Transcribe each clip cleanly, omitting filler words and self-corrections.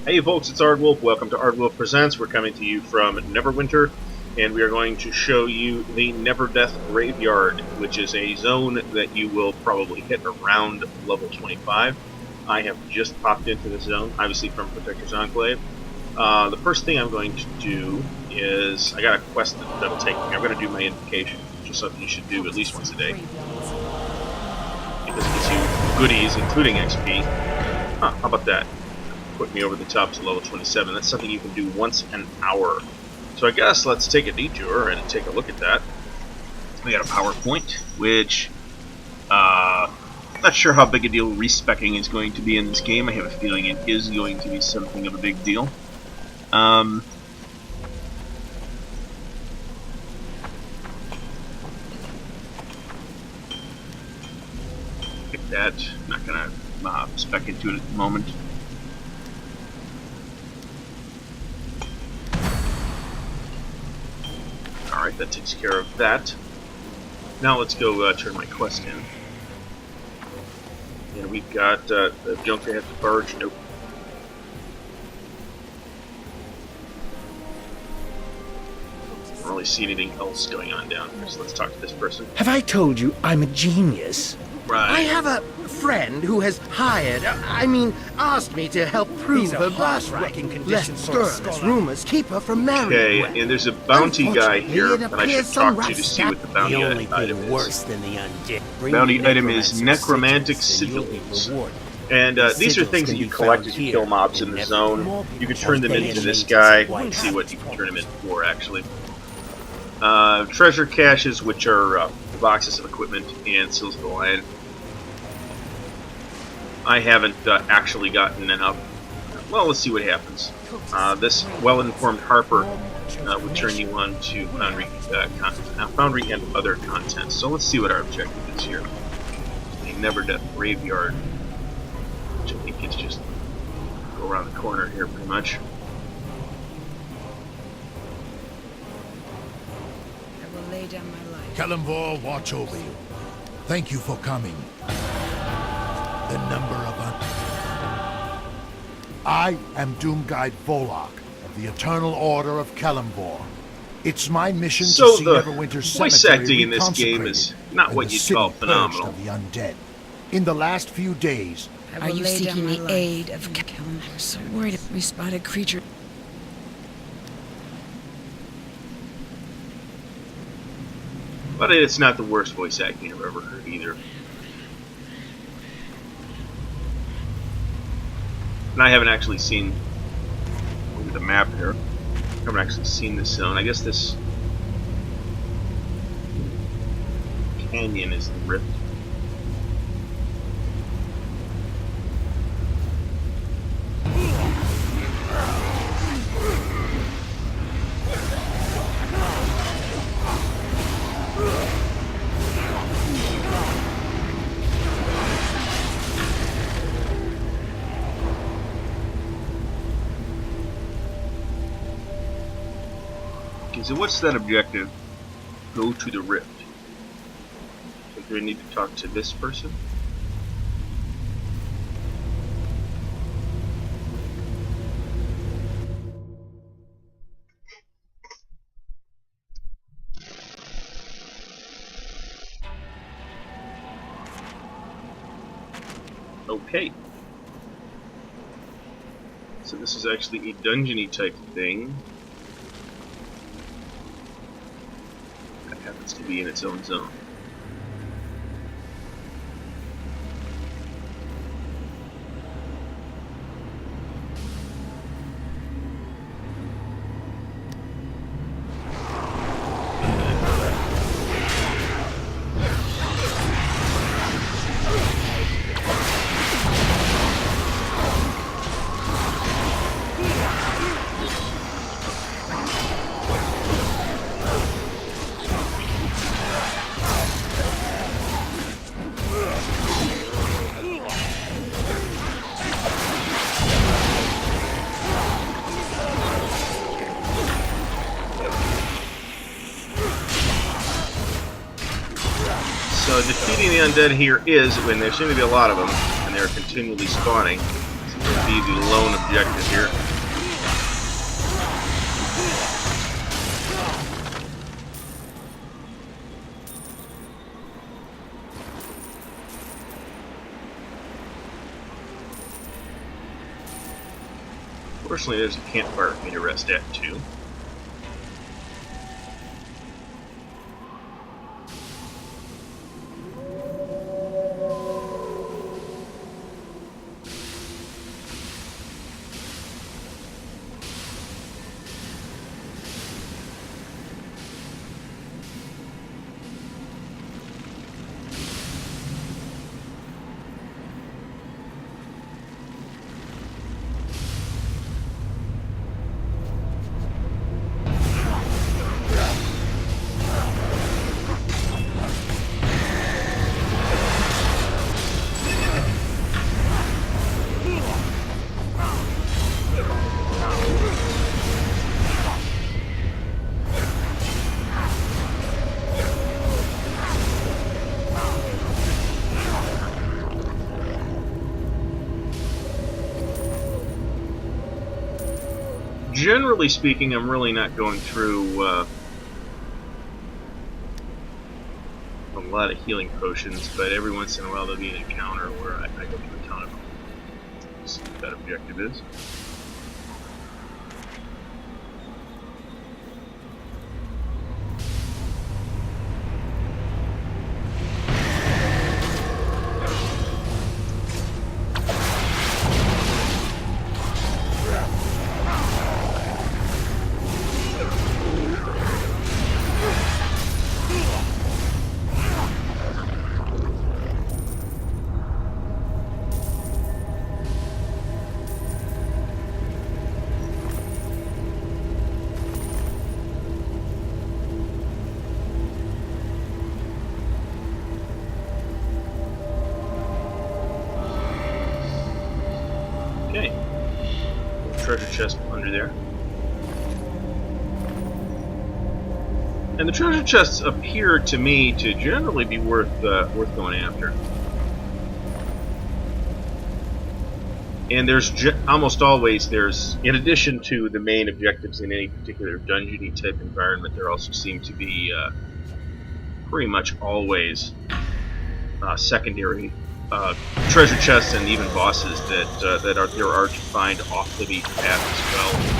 Hey folks, it's Ardwulf. Welcome to Ardwulf Presents. We're coming to you from Neverwinter, and we are going to show you the Neverdeath Graveyard, which is a zone that you will probably hit around level 25. I have just popped into this zone, obviously from Protector's Enclave. The first thing I'm going to do is, I got a quest that'll take me. I'm going to do my invocation, which is something you should do at least once a day, because it gives you goodies, including XP. How about that? Put me over the top to level 27. That's something you can do once an hour. So I guess let's take a detour and take a look at that. We got a PowerPoint, which not sure how big a deal respecking is going to be in this game. I have a feeling it is going to be something of a big deal. Get that. I'm not gonna spec into it at the moment. Alright, that takes care of that. Now let's go turn my quest in. And we've got the junk I have to barge. Nope. I don't really see anything else going on down here, so let's talk to this person. Have I told you I'm a genius? Right. I have a friend who has asked me to help prove her birthright. Lest scurrilous rumors keep her from marrying. Okay, and there's a bounty guy here that I should talk to see what the bounty item is. Worse than the undead. Bounty item is necromantic sigils. And these are things that you collect as you kill mobs in the zone. You can turn them into this guy. Let's see what you can turn them in for, actually. Treasure caches, which are boxes of equipment, and seals of the lion. I haven't actually gotten enough. Well, let's see what happens. This well-informed Harper would turn you on to Foundry content, Foundry and other content. So let's see what our objective is here. The Neverdeath Graveyard, which I think is just go around the corner here, pretty much. I will lay down my life. Kalimvor, watch over you. Thank you for coming. The number of I am Doomguide Volok of the Eternal Order of Kalimvor. It's my mission to see Neverwinter voice acting in this game is not what you'd call phenomenal. Of the undead. In the last few days, Are you seeking the aid of Kalim? I'm so worried if we spot a creature. But it's not the worst voice acting I've ever heard either. And I haven't actually seen, look at the map here, I haven't actually seen this zone. I guess this canyon is the rift. So what's that objective? Go to the rift. So do I need to talk to this person? Okay. So this is actually a dungeon-y type thing. Happens to be in its own zone. So defeating the undead here is, when there seem to be a lot of them, and they're continually spawning, seems to be the lone objective here. Fortunately, there's a campfire for me to rest at, too. Generally speaking, I'm really not going through a lot of healing potions, but every once in a while there'll be an encounter where I go through a ton of them. See what that objective is. Okay. Treasure chest under there. And the treasure chests appear to me to generally be worth going after. And there's almost always, in addition to the main objectives in any particular dungeony type environment, there also seem to be pretty much always secondary treasure chests and even bosses that there are to find off the beaten path as well.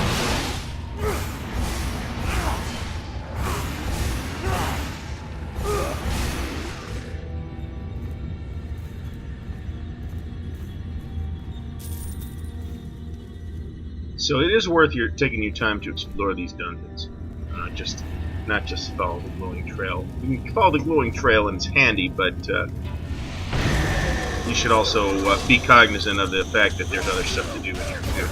So it is worth taking your time to explore these dungeons, not just follow the glowing trail. You can follow the glowing trail and it's handy, but you should also be cognizant of the fact that there's other stuff to do in here too.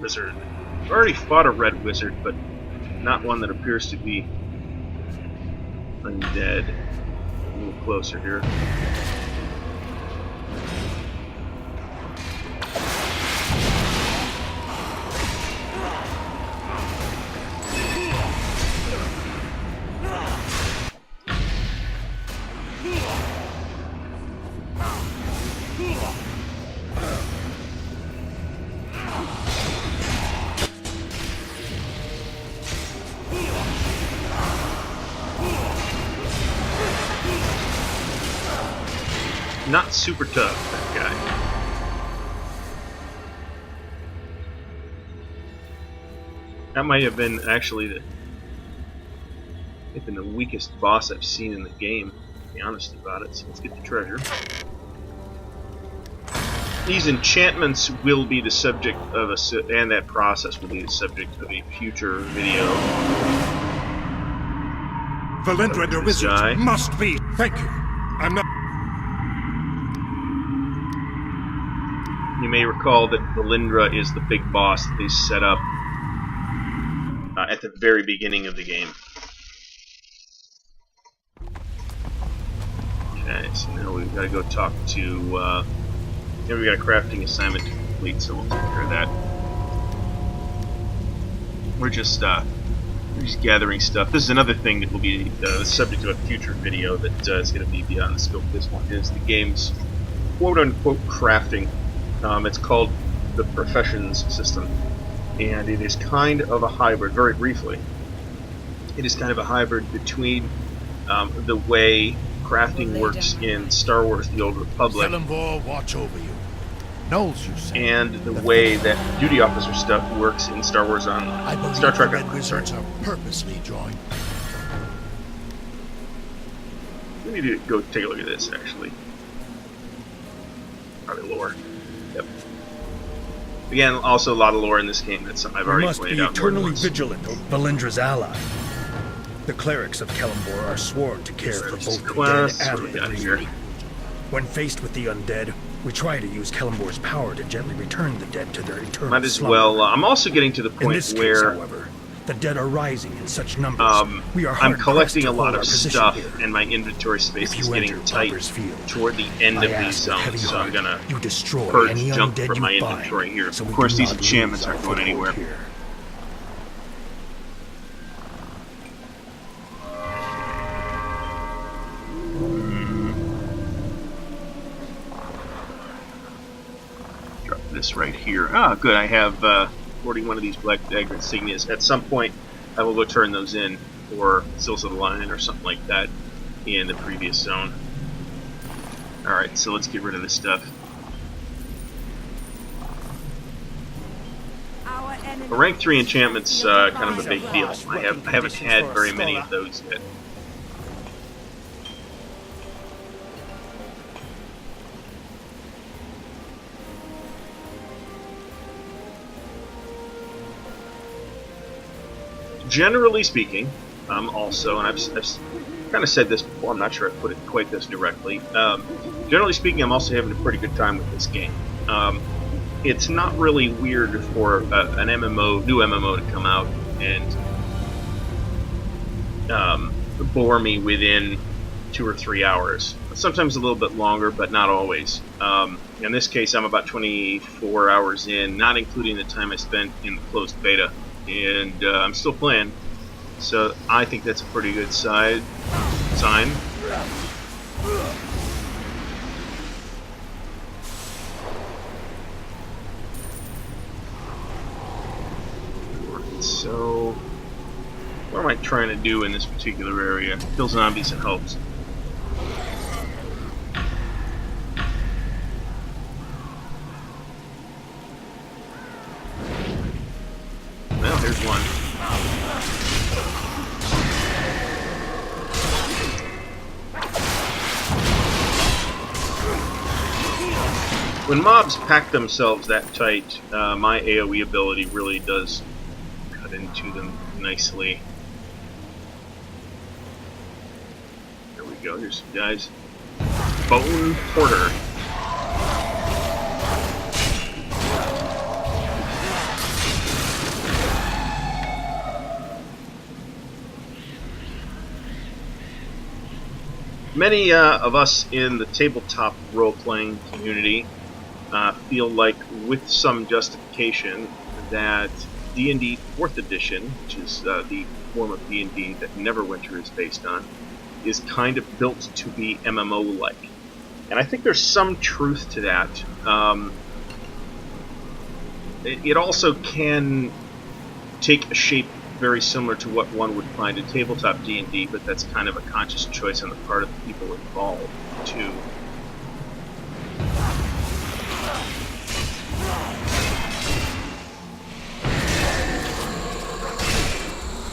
Wizard. I've already fought a red wizard, but not one that appears to be undead. A little closer here. Not super tough, that guy. That might have been actually the weakest boss I've seen in the game, to be honest about it. So let's get the treasure. These enchantments will be the subject of and that process will be the subject of a future video. Valendra the wizard must be. Thank you. I'm not. You may recall that Valendra is the big boss that they set up at the very beginning of the game. Okay, so now we've got to go talk to And we got a crafting assignment to complete, so we'll take care of that. We're just gathering stuff. This is another thing that will be the subject of a future video that is going to be beyond the scope of this one, is the game's quote-unquote crafting. It's called the Professions system, and it is kind of a hybrid, very briefly. It is kind of a hybrid between the way crafting works in Star Wars The Old Republic Kelemvor watch over you. Knows you say. and the way that duty officer stuff works in Star Wars I Online. believe Star Trek the Red Online, sorry. Wizards are purposely drawing. We need to go take a look at this, actually. Probably lore. Yep. Again, also a lot of lore in this game. That's something I've We already must pointed be out more than eternally once. vigilant of Valindra's ally. The clerics of Kelemvor are sworn to care for both the Class, dead what and do we the got here? living. When faced with the undead, we try to use Kelemvor's power to gently return the dead to their eternal Might as slumber. well. I'm also getting to the In point this case, where however, the dead are rising in such numbers. We are I'm hard collecting pressed a to lot hold of our position stuff, here. and my inventory space If is you getting enter tight Barbara's Field, toward the end I of ask these with heavy zones, so I'm heart, gonna you destroy purge any junk undead from you my find, inventory here. so Of we course, do these not enchantments lose our aren't going foothold anywhere. here. Drop this right here. Ah, good. I have 41 of these Black Dagger insignias. At some point, I will go turn those in for Seals of the Lion or something like that in the previous zone. Alright, so let's get rid of this stuff. A rank 3 enchantment's kind of a big deal. I haven't had very many of those yet. Generally speaking, also, and I've kind of said this before, I'm not sure I put it quite this directly. Generally speaking, I'm also having a pretty good time with this game. It's not really weird for an new MMO to come out and bore me within 2 or 3 hours. Sometimes a little bit longer, but not always. In this case, I'm about 24 hours in, not including the time I spent in the closed beta. And I'm still playing, so I think that's a pretty good sign. So, what am I trying to do in this particular area? Kill zombies and helps. Well, here's one. When mobs pack themselves that tight, my AoE ability really does cut into them nicely. There we go, here's some guys. Bone Porter. Many of us in the tabletop role-playing community feel like, with some justification, that D&D 4th Edition, which is the form of D&D that Neverwinter is based on, is kind of built to be MMO-like. And I think there's some truth to that. It also can take a shape very similar to what one would find in tabletop D&D, but that's kind of a conscious choice on the part of the people involved, too.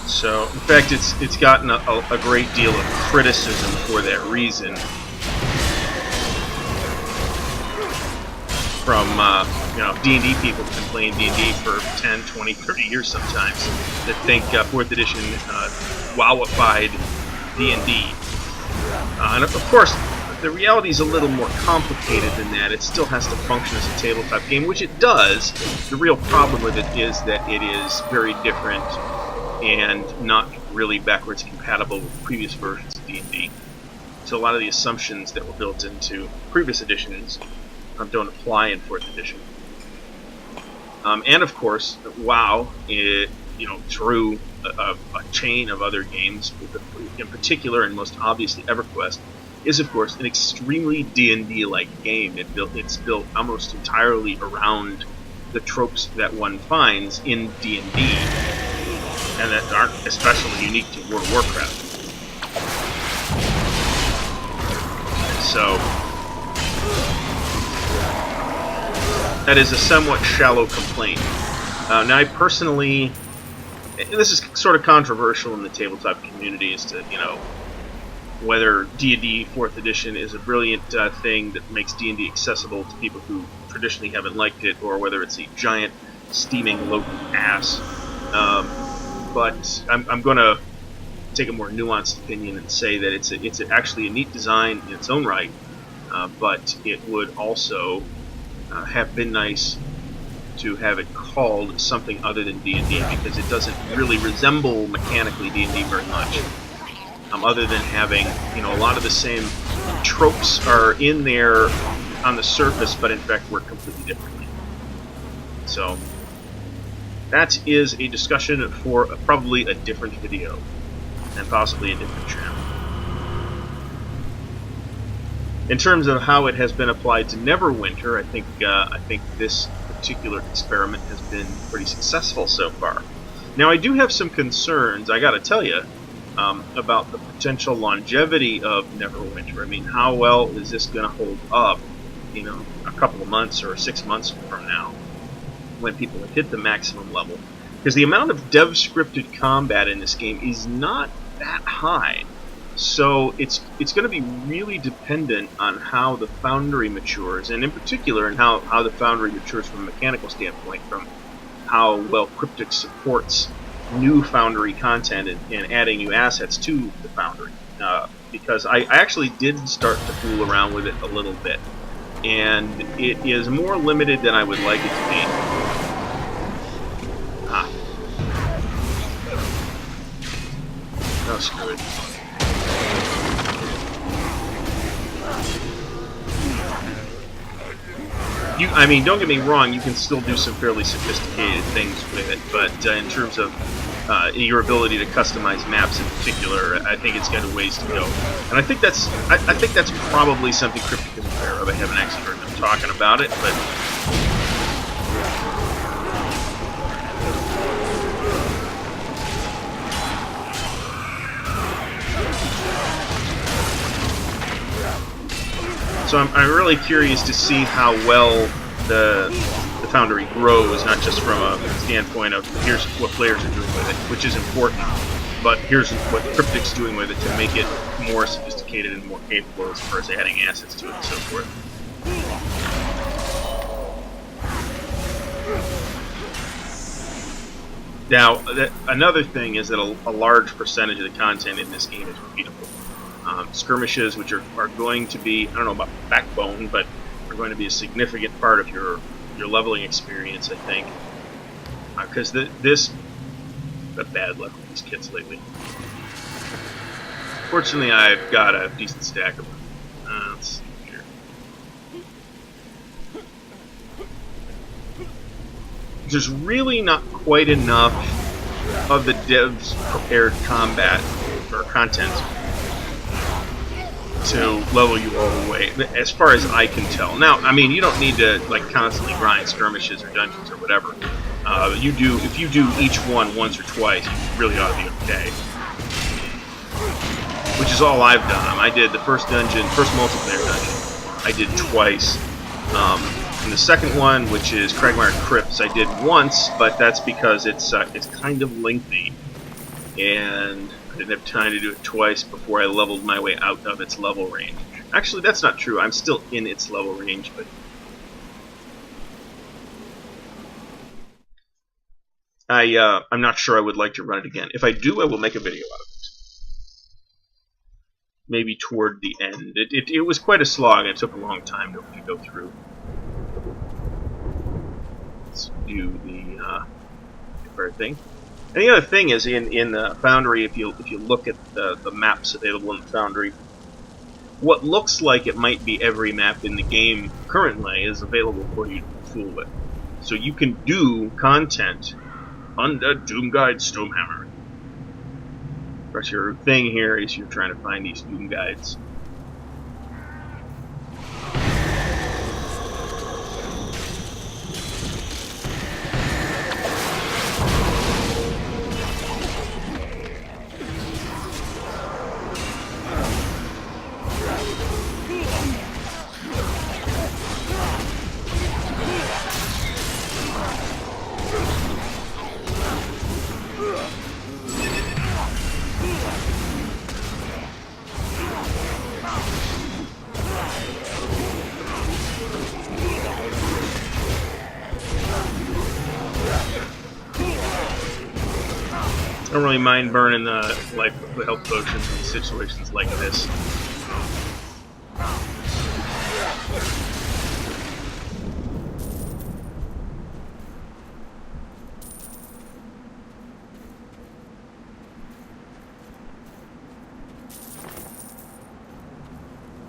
So, in fact, it's gotten a great deal of criticism for that reason. From, D&D people who've been playing D&D for 10, 20, 30 years sometimes, that think 4th Edition wowified D&D. And of course, the reality is a little more complicated than that. It still has to function as a tabletop game, which it does. The real problem with it is that it is very different and not really backwards compatible with previous versions of D&D. So a lot of the assumptions that were built into previous editions don't apply in 4th edition. And of course, WoW, through a chain of other games, in particular and most obviously EverQuest, is of course an extremely D&D-like game. It's built almost entirely around the tropes that one finds in D&D, and that aren't especially unique to World of Warcraft. So that is a somewhat shallow complaint. Now, I personally, this is sort of controversial in the tabletop community as to, whether D&D 4th edition is a brilliant thing that makes D&D accessible to people who traditionally haven't liked it, or whether it's a giant, steaming load of ass. But I'm going to take a more nuanced opinion and say that it's actually a neat design in its own right, but it would also have been nice to have it called something other than D&D, because it doesn't really resemble mechanically D&D very much. Other than having, a lot of the same tropes are in there on the surface, but in fact work completely differently. So that is a discussion for probably a different video, and possibly a different channel. In terms of how it has been applied to Neverwinter, I think this particular experiment has been pretty successful so far. Now, I do have some concerns, I gotta tell you, about the potential longevity of Neverwinter. I mean, how well is this going to hold up, a couple of months or 6 months from now, when people have hit the maximum level? Because the amount of dev-scripted combat in this game is not that high. So it's going to be really dependent on how the Foundry matures, and in particular, in how the Foundry matures from a mechanical standpoint, from how well Cryptic supports new Foundry content and adding new assets to the Foundry. Because I actually did start to fool around with it a little bit, and it is more limited than I would like it to be. Oh, screw it. Don't get me wrong, you can still do some fairly sophisticated things with it, but in terms of your ability to customize maps in particular, I think it's got a ways to go. And I think that's probably something Cryptic is aware of. I haven't actually heard them talking about it, but so I'm really curious to see how well the Foundry grows, not just from a standpoint of here's what players are doing with it, which is important, but here's what Cryptic's doing with it to make it more sophisticated and more capable as far as adding assets to it and so forth. Now, another thing is that a large percentage of the content in this game is repeatable. Skirmishes, which are going to be, I don't know about backbone, but are going to be a significant part of your leveling experience, I think. Because the bad luck with these kits lately. Fortunately, I've got a decent stack of them. Let's see here. There's really not quite enough of the devs' prepared combat or content to level you all the way, as far as I can tell. Now, you don't need to constantly grind skirmishes or dungeons or whatever. If you do each one once or twice, you really ought to be okay. Which is all I've done. I did the first multiplayer dungeon, I did twice. And the second one, which is Cragmire Crypts, I did once, but that's because it's kind of lengthy, and I didn't have time to do it twice before I leveled my way out of its level range. Actually, that's not true. I'm still in its level range, but I'm not sure I would like to run it again. If I do, I will make a video out of it. Maybe toward the end. It was quite a slog. It took a long time to go through. Let's do the first thing. And the other thing is, in the Foundry, if you look at the maps available in the Foundry, what looks like it might be every map in the game currently is available for you to fool with. So you can do content on the Doomguide Stonehammer. Of course, your thing here is you're trying to find these Doom Guides. I don't really mind burning the health potions in situations like this.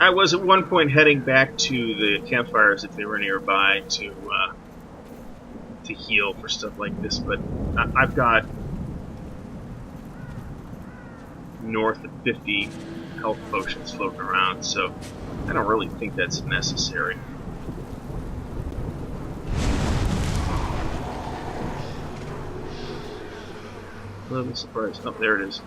I was at one point heading back to the campfires if they were nearby to heal for stuff like this, but I've got north of 50 health potions floating around, so I don't really think that's necessary. A little surprised. Oh, there it is.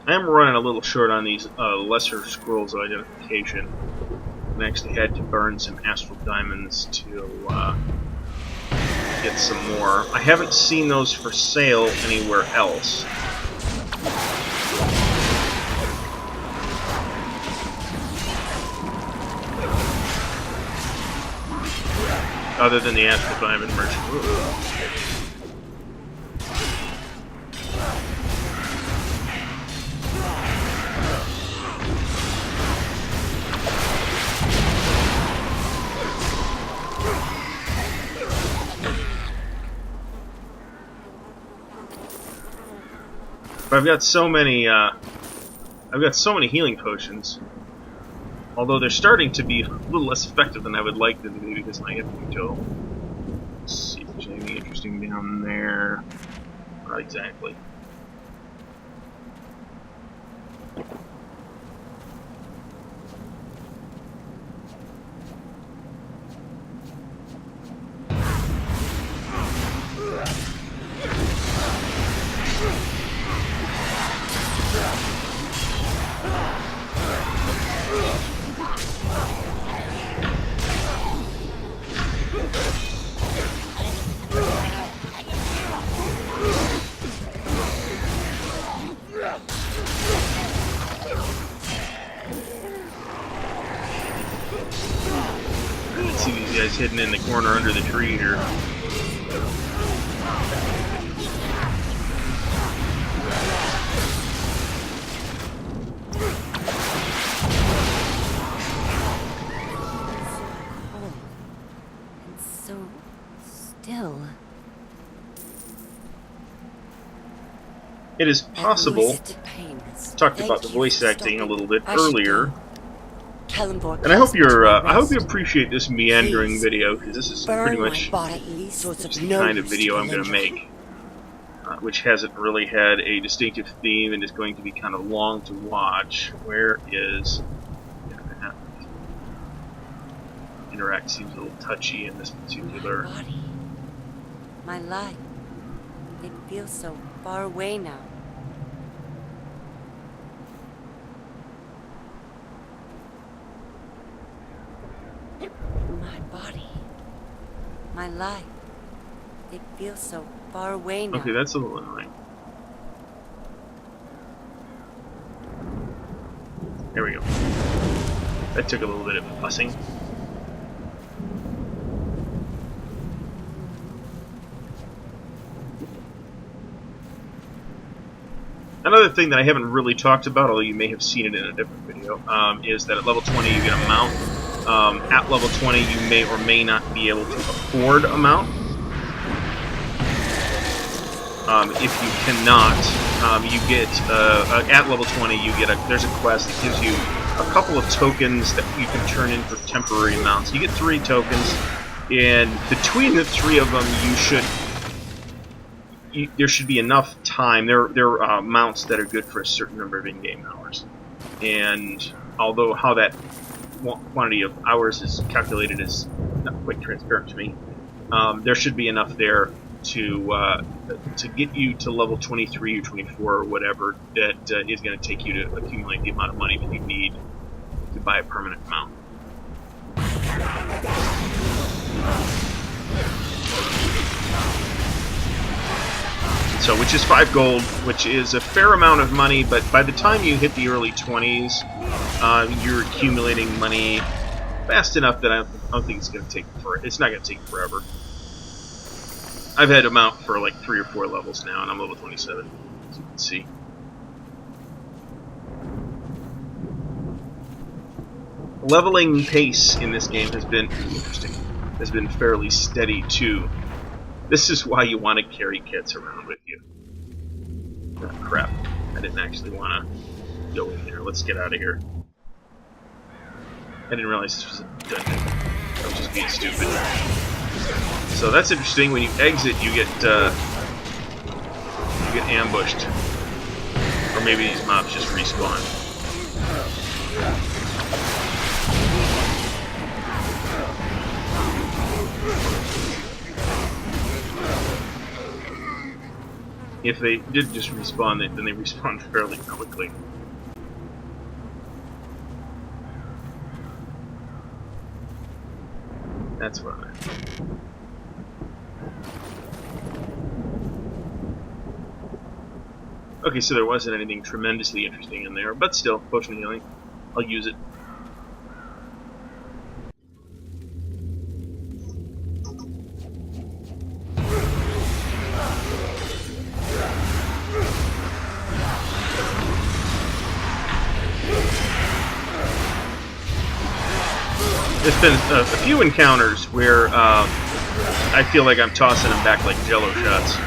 I am running a little short on these lesser scrolls of identification. I actually had to burn some astral diamonds to get some more. I haven't seen those for sale anywhere else. Other than the astral diamond merchant. Ooh. But I've got so many healing potions. Although they're starting to be a little less effective than I would like them to be because my hit point total. Let's see if there's anything interesting down there. Not exactly. See these guys hidden in the corner under the tree here. So still. It is possible. Talked about the voice acting a little bit earlier. And I hope you appreciate this meandering video, because this is pretty much the kind of video I'm going to make, which hasn't really had a distinctive theme and is going to be kind of long to watch. Where is Interact seems a little touchy in this particular. My body, my life, it feels so far away now. My body, my life, it feels so far away now. Okay, that's a little annoying. There we go. That took a little bit of fussing. Another thing that I haven't really talked about, although you may have seen it in a different video, is that at level 20 you get a mount. At level 20 you may or may not be able to afford a mount. If you cannot, you get, at level 20 you get there's a quest that gives you a couple of tokens that you can turn in for temporary mounts. You get 3 tokens, and between the 3 of them there should be enough time. There are mounts that are good for a certain number of in-game hours. And although how that quantity of hours is calculated is not quite transparent to me, there should be enough there to get you to level 23 or 24 or whatever that is going to take you to accumulate the amount of money that you need to buy a permanent mount. So, which is 5 gold, which is a fair amount of money, but by the time you hit the early 20s, you're accumulating money fast enough that I don't think it's going to take it's not going to take forever. I've had a mount for like 3 or 4 levels now, and I'm level 27, as you can see. Leveling pace in this game has been interesting. Has been fairly steady too. This is why you want to carry kits around with you. Oh, crap. I didn't actually want to go in there. Let's get out of here. I didn't realize this was a dungeon. I was just being stupid. So that's interesting. When you exit, you get ambushed. Or maybe these mobs just respawn. If they did just respawn, then they respawn fairly quickly. That's what I meant. Okay, so there wasn't anything tremendously interesting in there, but still, potion healing. I'll use it. There's been a few encounters where I feel like I'm tossing them back like jello shots.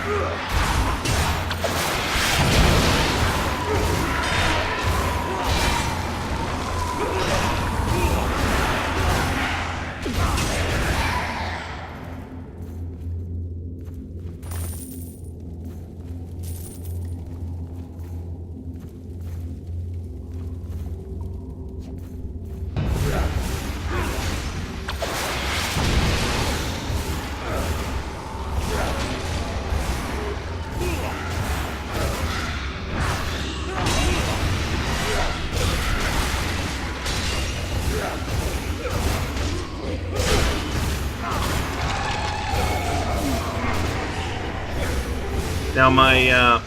Now my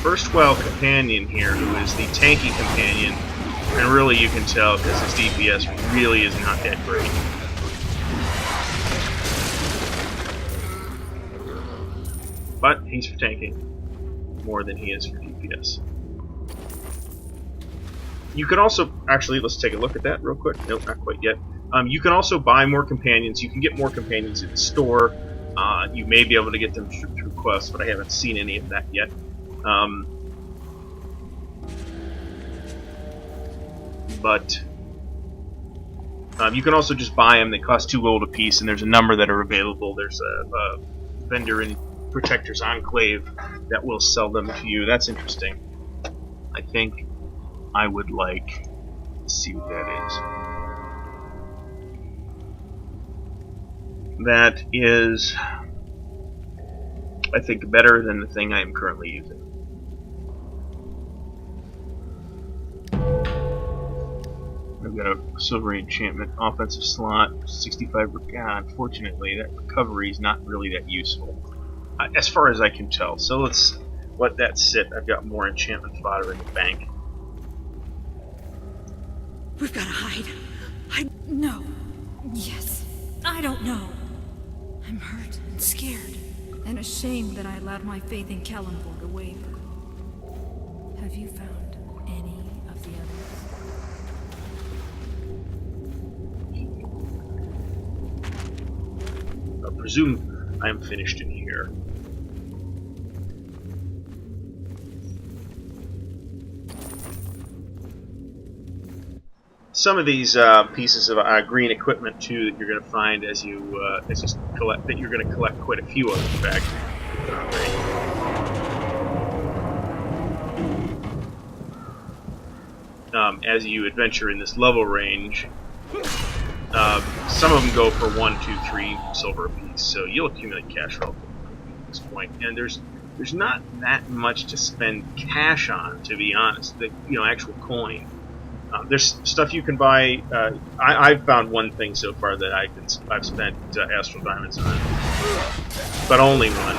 erstwhile companion here, who is the tanky companion, and really you can tell because his DPS really is not that great. But he's for tanking more than he is for DPS. You can also, actually, let's take a look at that real quick. Nope, not quite yet. You can also buy more companions. You can get more companions in the store. You may be able to get them through quests, but I haven't seen any of that yet. You can also just buy them. They cost 2 gold a piece, and there's a number that are available. There's a vendor in Protector's Enclave that will sell them to you. That's interesting. I think I would like to see what that is. That is, I think, better than the thing I am currently using. I've got a silvery enchantment offensive slot, 65. Unfortunately, that recovery is not really that useful, as far as I can tell. So let's let that sit. I've got more enchantment fodder in the bank. We've got to hide. No. Yes. I don't know. I'm hurt and scared. And ashamed that I allowed my faith in Kalimdor to waver. Have you found any of the others? I presume I'm finished in here. Some of these pieces of green equipment too that you're going to find as you collect, that you're going to collect quite a few of, in fact. As you adventure in this level range, some of them go for 1, 2, 3 silver apiece, so you'll accumulate cash relatively at this point. And there's not that much to spend cash on, to be honest. Actual coin. There's stuff you can buy. I've found one thing so far that I've spent astral diamonds on, but only one.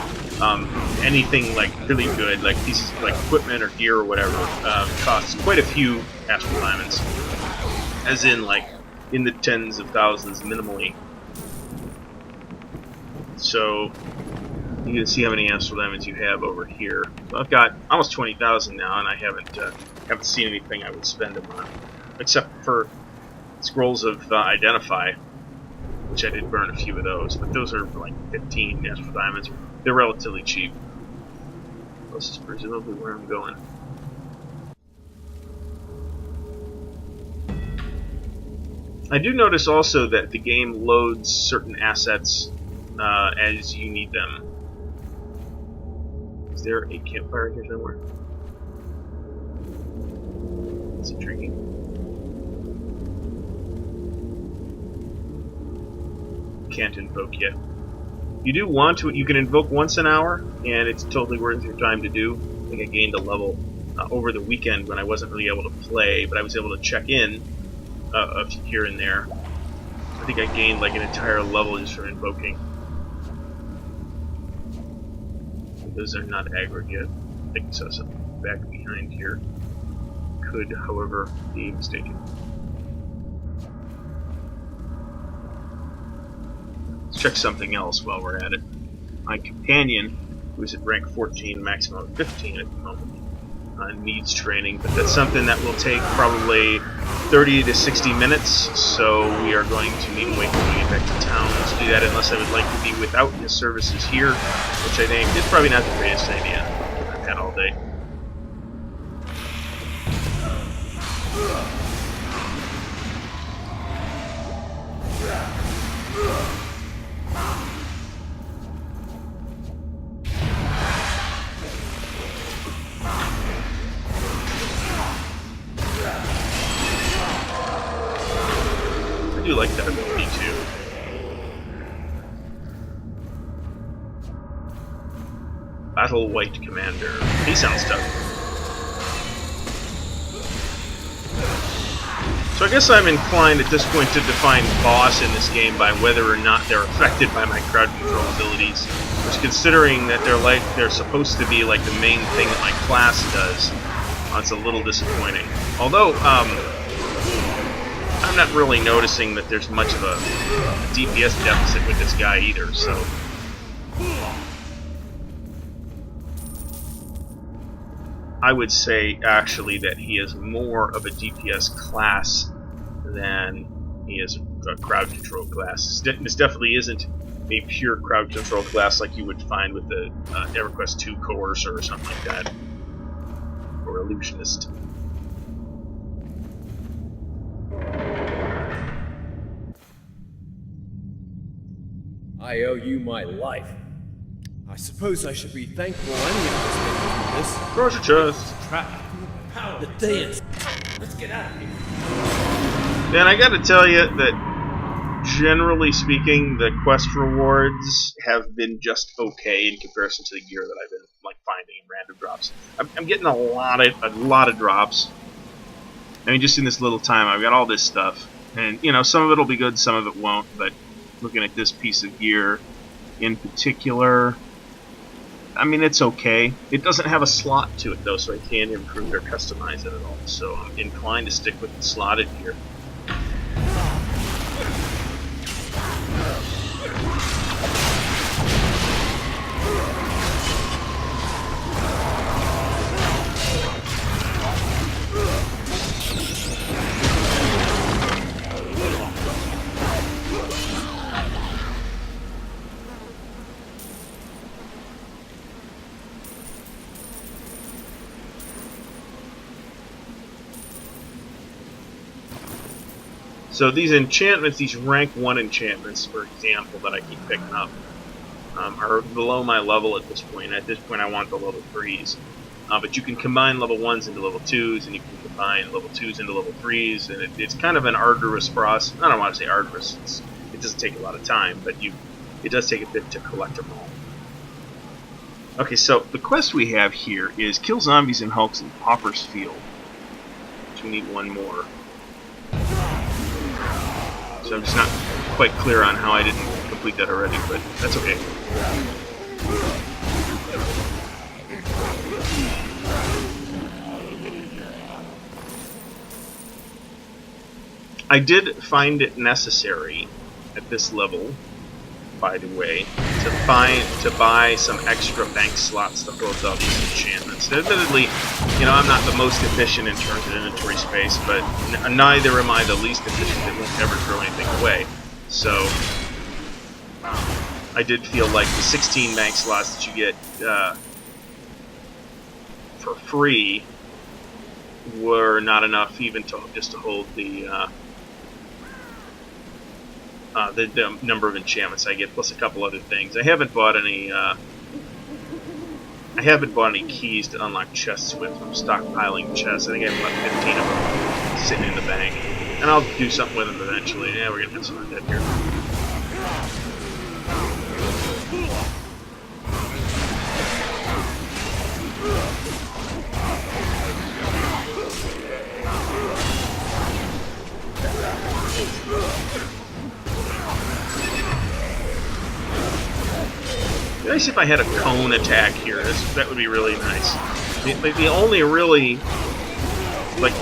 Anything like really good, like pieces like equipment or gear or whatever, costs quite a few astral diamonds, as in like in the tens of thousands minimally. So you can see how many astral diamonds you have over here. So I've got almost 20,000 now, and I haven't seen anything I would spend them on, except for scrolls of identify, which I did burn a few of those, but those are like 15 astral diamonds. They're relatively cheap. This is presumably where I'm going. I do notice also that the game loads certain assets as you need them. Is there a campfire here somewhere? That's intriguing. Can't invoke yet. You do want to. You can invoke once an hour, and it's totally worth your time to do. I think I gained a level over the weekend when I wasn't really able to play, but I was able to check in here and there. I think I gained like an entire level just from invoking. Those are not aggro yet. I think I saw something back behind here. Could, however, be mistaken. Let's check something else while we're at it. My companion, who's at rank 14, maximum of 15 at the moment, needs training, but that's something that will take probably 30 to 60 minutes, so we are going to need to wait until we get back to town to do that, unless I would like to be without his services here, which I think is probably not the greatest idea. I've had all day. I do like that ability too. Battle White Commander. He sounds tough. So I guess I'm inclined at this point to define boss in this game by whether or not they're affected by my crowd control abilities. Which, considering that they're supposed to be like the main thing that my class does, it's a little disappointing. Although, I'm not really noticing that there's much of a DPS deficit with this guy either, so... I would say, actually, that he is more of a DPS class than he is a crowd control class. This definitely isn't a pure crowd control class like you would find with the EverQuest 2 Coercer or something like that. Or Illusionist. I owe you my life. I suppose I should be thankful any of us made it through this. Close your chest. The dance. Let's get out of here. And I gotta tell you that, generally speaking, the quest rewards have been just okay in comparison to the gear that I've been finding in random drops. I'm getting a lot of drops. I mean, just in this little time, I've got all this stuff, and some of it'll be good, some of it won't. But looking at this piece of gear in particular, I mean, it's okay. It doesn't have a slot to it, though, so I can't improve or customize it at all. So I'm inclined to stick with the slotted gear. So these enchantments, these rank 1 enchantments, for example, that I keep picking up, are below my level at this point. At this point, I want the level 3s. But you can combine level 1s into level 2s, and you can combine level 2s into level 3s, and it's kind of an arduous process. I don't want to say arduous. It doesn't take a lot of time, but it does take a bit to collect them all. Okay, so the quest we have here is kill zombies and hulks in Pauper's Field. So we need one more. So I'm just not quite clear on how I didn't complete that already, but that's okay. I did find it necessary at this level, by the way, to buy some extra bank slots to hold all these enchantments. Admittedly, you know, I'm not the most efficient in terms of inventory space, but neither am I the least efficient. It won't ever throw anything away. So I did feel like the 16 bank slots that you get for free were not enough even just to hold the number of enchantments I get, plus a couple other things. I haven't bought any keys to unlock chests with. I'm stockpiling chests. I think I have about 15 of them sitting in the bank. And I'll do something with them eventually. Yeah, we're gonna have some undead here. Nice if I had a cone attack here. That would be really nice. The only really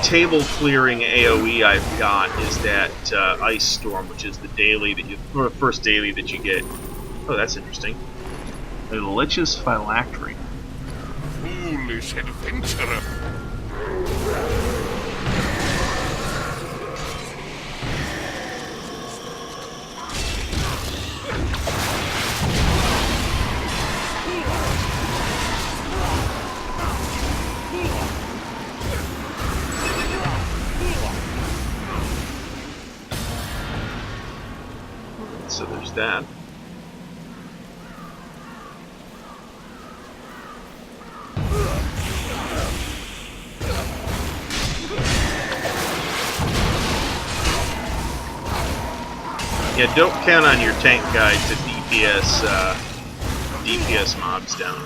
table clearing AOE I've got is that Ice Storm, which is the daily the first daily that you get. Oh, that's interesting. The Lich's Phylactery. Foolish adventurer. So there's that. Yeah, don't count on your tank guy to DPS mobs down.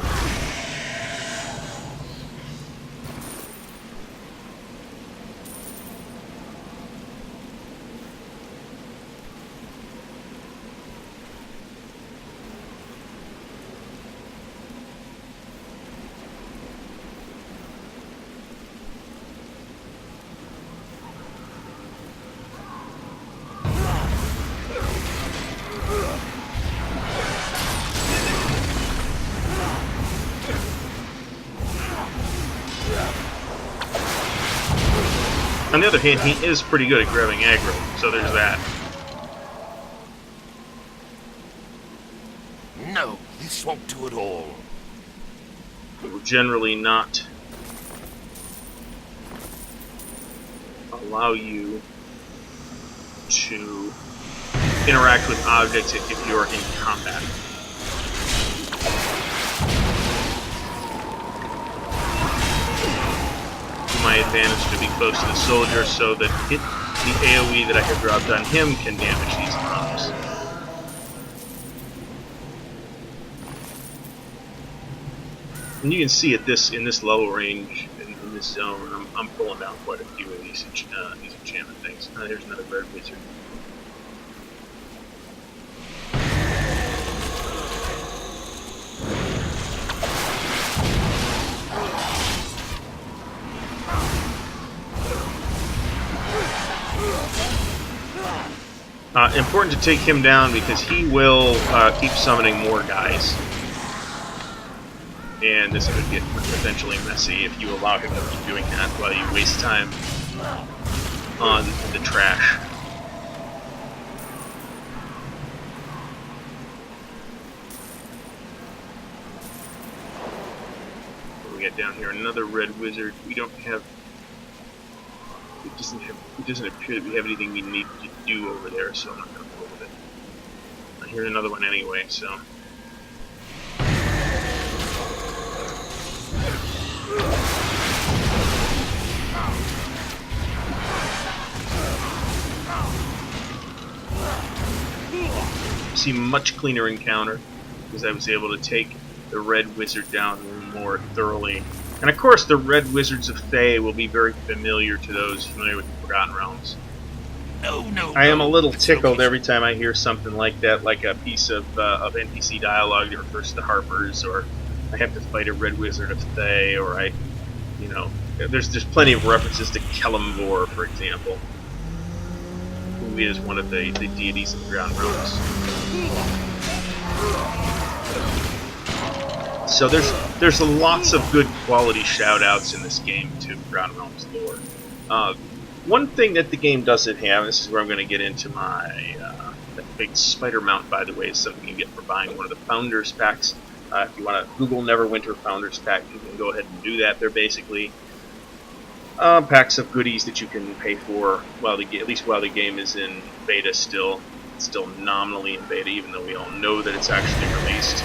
On the other hand, he is pretty good at grabbing aggro, so there's that. No, this won't do at all. It will generally not allow you to interact with objects if you're in combat. My advantage to be close to the soldier so that the AoE that I have dropped on him can damage these mobs. And you can see at in this level range, in this zone, I'm pulling down quite a few of these enchantment things. Here's another bird wizard. Important to take him down because he will keep summoning more guys. And this could get potentially messy if you allow him to keep doing that while you waste time on the trash. What do we got down here? Another red wizard. We don't have... It doesn't appear that we have anything we need to do over there, so I'm not going to go with it. Here's another one anyway, so... See, much cleaner encounter because I was able to take the red wizard down more thoroughly. And of course, the red wizards of Thay will be very familiar to those familiar with the Forgotten Realms. I am a little tickled every time I hear something like that, like a piece of NPC dialogue that refers to the Harpers, or I have to fight a red wizard of Thay, or there's plenty of references to Kelemvor, for example, who is one of the deities of the Forgotten Realms. So there's lots of good quality shout-outs in this game to Forgotten Realms lore. One thing that the game doesn't have, and this is where I'm going to get into my that big spider mount, by the way, is something you get for buying one of the Founders Packs. If you want to Google Neverwinter Founders Pack, you can go ahead and do that. They're basically packs of goodies that you can pay for at least while the game is in beta still. It's still nominally in beta, even though we all know that it's actually released.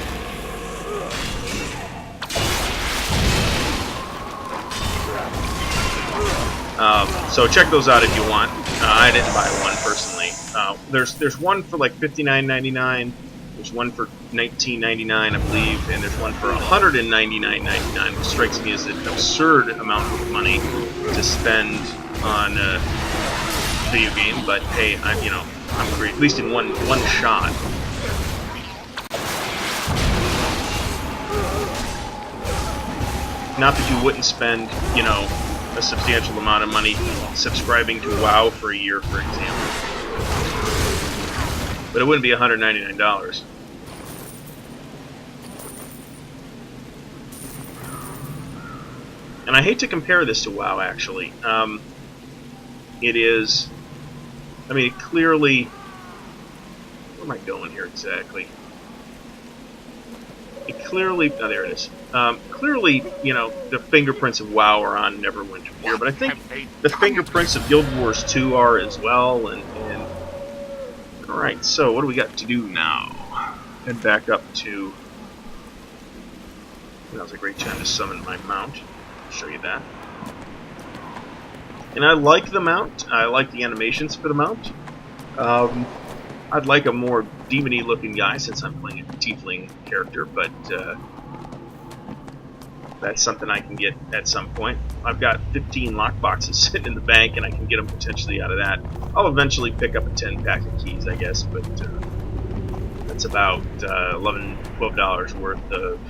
So check those out if you want. I didn't buy one personally. There's one for like $59.99. There's one for $19.99, I believe, and there's one for $199.99, which strikes me as an absurd amount of money to spend on a video game. But hey, I'm great, at least in one shot. Not that you wouldn't spend, a substantial amount of money subscribing to WoW for a year, for example. But it wouldn't be $199. And I hate to compare this to WoW, actually. It is... clearly... Where am I going here exactly? It clearly... Oh, there it is. Clearly, the fingerprints of WoW are on Neverwinter here, but I think the fingerprints of Guild Wars 2 are as well, and Alright, so what do we got to do now? Head back up to... Now's a great time to summon my mount. I'll show you that. And I like the mount. I like the animations for the mount. I'd like a more demon-y looking guy since I'm playing a tiefling character, but that's something I can get at some point. I've got 15 lockboxes sitting in the bank, and I can get them potentially out of that. I'll eventually pick up a 10-pack of keys, I guess, but that's about $12 worth of...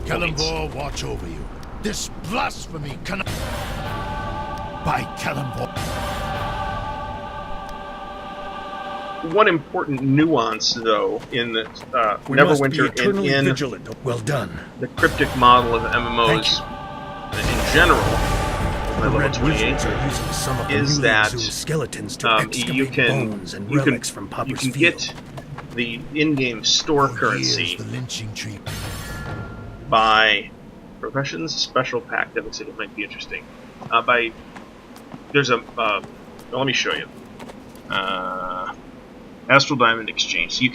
Kelemvor watch over you. This blasphemy cannot... By Kelemvor... One important nuance, though, in the Neverwinter and in vigilant. Well done. the cryptic model of MMOs in general, my level 28, is that skeletons to you can bones and relics from Popper's you can get the in-game store currency the lynching tree. by professions special pack. That looks like it might be interesting. There's a let me show you. Astral Diamond Exchange. So you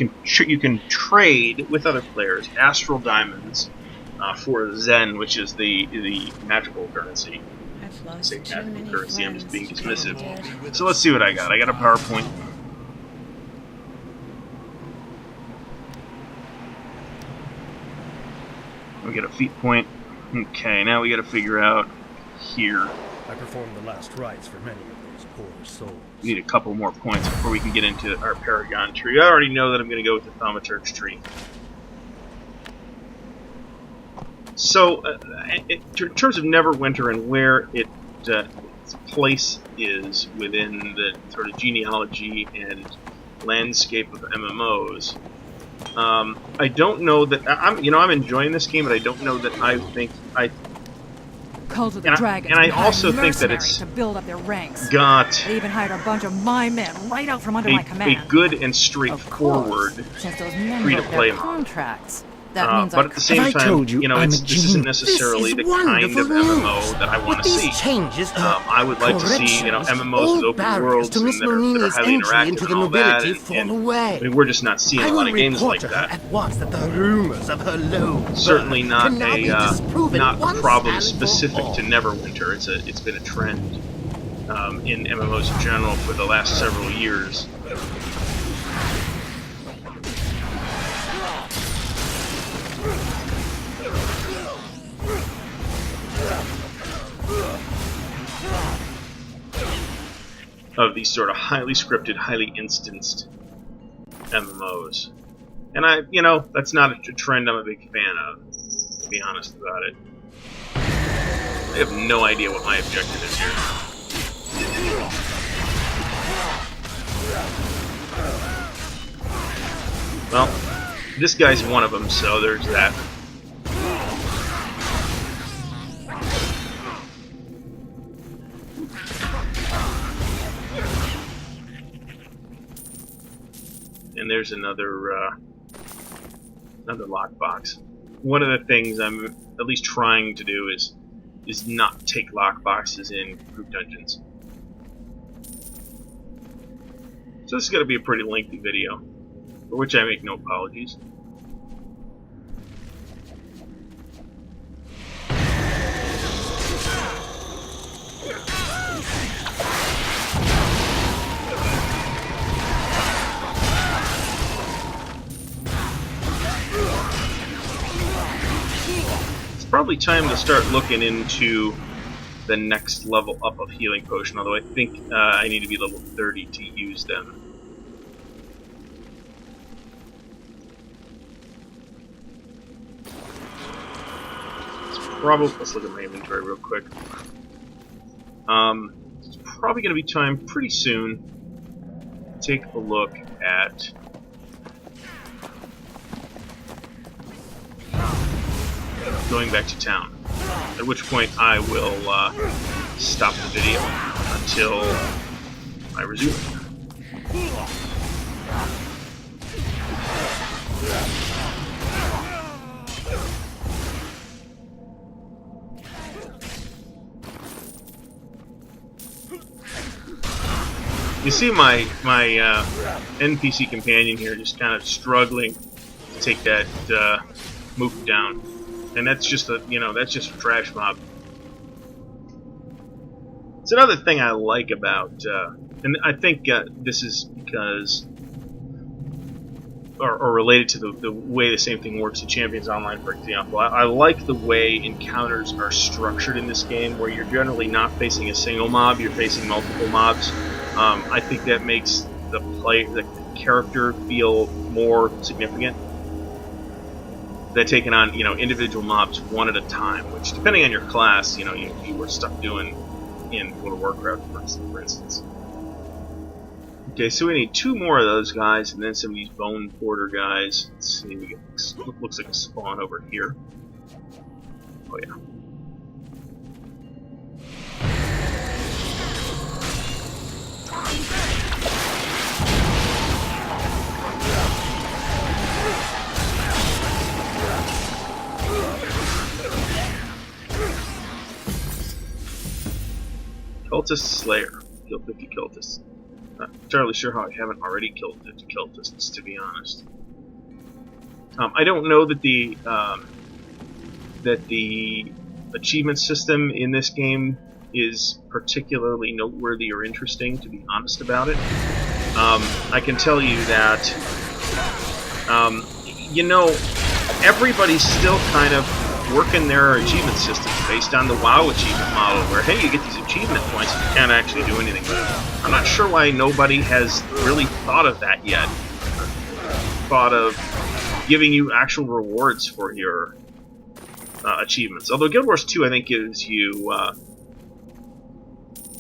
can trade with other players Astral Diamonds for Zen, which is the magical currency. I say magical currency, I'm just being dismissive. So let's see what I got. I got a PowerPoint. We got a feat point. Okay, now we got to figure out here. I performed the last rites for many of those poor souls. We need a couple more points before we can get into our Paragon tree. I already know that I'm going to go with the Thaumaturg's tree. So, in terms of Neverwinter and where it its place is within the sort of genealogy and landscape of MMOs. I don't know that I'm enjoying this game, but I don't know that Cult of the and Dragons I been hiring also think that mercenaries it's to build up their ranks. got They even hired a bunch of my men right out from under my command. a good and Of straightforward course, since those men free-to-play broke their mode. contracts. That means but at the same Have I time, told you I'm this a isn't genius? necessarily This the is kind of wonderful MMO news. that I want With to these see. changes, I would like to see, MMOs all with open barriers worlds to and Miss that are Marini's highly entry interactive into the and all that. nobility fall away. I mean, we're just not seeing I a lot will of games report like to her that. at once that the rumors of her low Certainly birth not can now be disproven not a once problem and for specific all. to Neverwinter. It's been a trend in MMOs in general for the last several years. Of these sort of highly scripted, highly instanced MMOs. And that's not a trend I'm a big fan of, to be honest about it. I have no idea what my objective is here. Well, this guy's one of them, so there's that. And there's another lockbox. One of the things I'm at least trying to do is not take lockboxes in group dungeons. So this is going to be a pretty lengthy video, for which I make no apologies. Probably time to start looking into the next level up of healing potion, although I think I need to be level 30 to use them. Let's look at my inventory real quick. It's probably going to be time pretty soon to take a look at going back to town, at which point I will stop the video until I resume. You see my NPC companion here just kind of struggling to take that move down. And that's just that's just a trash mob. It's another thing I like about, and I think this is because, or related to the way the same thing works in Champions Online, for example. I like the way encounters are structured in this game, where you're generally not facing a single mob, you're facing multiple mobs. I think that makes the character feel more significant. They're taking on, individual mobs one at a time, which, depending on your class, you were stuck doing in World of Warcraft, for instance. Okay, so we need 2 more of those guys, and then some of these Bone Porter guys. Let's see, we get, looks like a spawn over here. Oh yeah. Cultist Slayer. Kill 50 cultists. Not entirely sure how I haven't already killed 50 cultists, to be honest. I don't know that the achievement system in this game is particularly noteworthy or interesting, to be honest about it. I can tell you that, everybody's still kind of working their achievement systems based on the WoW achievement model, where, hey, you get these achievement points and you can't actually do anything with them. I'm not sure why nobody has really thought of that yet. Thought of giving you actual rewards for your achievements. Although Guild Wars 2, I think, gives you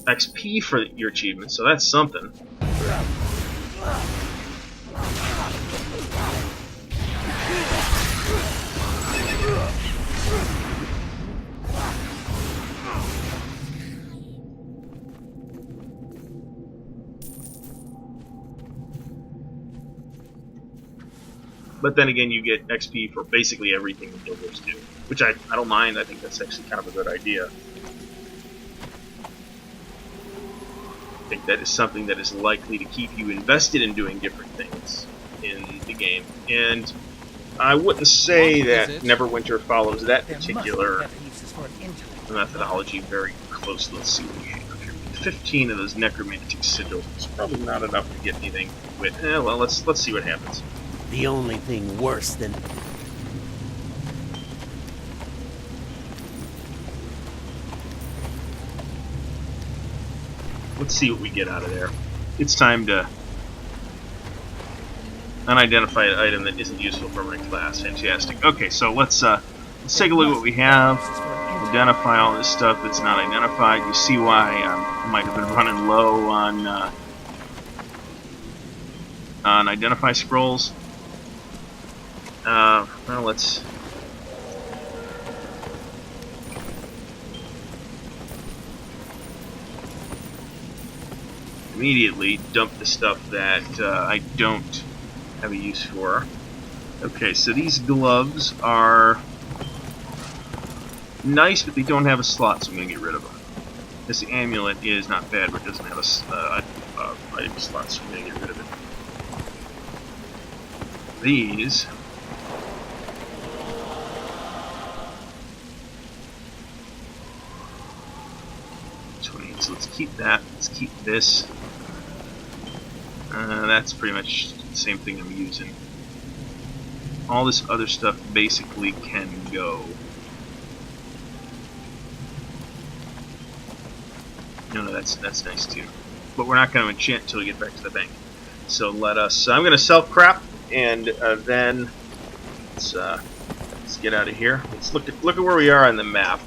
XP for your achievements, so that's something. But then again, you get XP for basically everything the builders do, which I don't mind. I think that's actually kind of a good idea. I think that is something that is likely to keep you invested in doing different things in the game. And I wouldn't say that Neverwinter follows that particular methodology very closely. Let's see what we have here. 15 of those necromantic sigils. It's probably not enough to get anything with. Well, let's see what happens. The only thing worse than... Let's see what we get out of there. It's time to unidentified item that isn't useful for my class. Fantastic. Okay, so let's take a look at what we have. Identify all this stuff that's not identified. You see why I might have been running low on identify scrolls. Well, let's... immediately dump the stuff that I don't have a use for. Okay, so these gloves are nice, but they don't have a slot, so I'm going to get rid of them. This amulet is not bad, but it doesn't have a item slot, so I'm going to get rid of it. These... so let's keep that. Let's keep this. That's pretty much the same thing I'm using. All this other stuff basically can go. No, that's nice too. But we're not going to enchant until we get back to the bank. So let us. I'm going to self-crap, and then let's get out of here. Let's look at where we are on the map.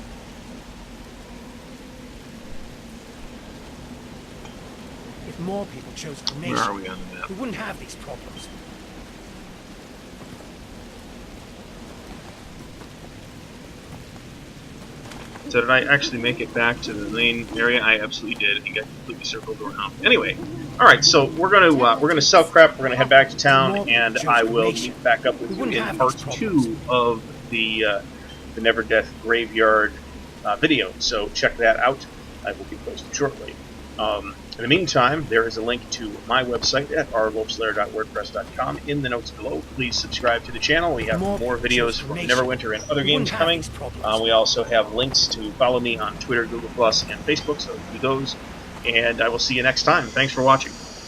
If more people chose cremation, Where are we on the map? we wouldn't have these problems. So did I actually make it back to the main area? I absolutely did. I think I completely circled around. Anyway, all right. So we're gonna self-crap. We're gonna head back to town, and I will meet back up with you in part 2 of the Neverdeath Graveyard video. So check that out. I will be posted shortly. In the meantime, there is a link to my website at ardwulfslair.wordpress.com in the notes below. Please subscribe to the channel. We have more videos from Neverwinter and other games coming. We also have links to follow me on Twitter, Google+, and Facebook, so do those. And I will see you next time. Thanks for watching.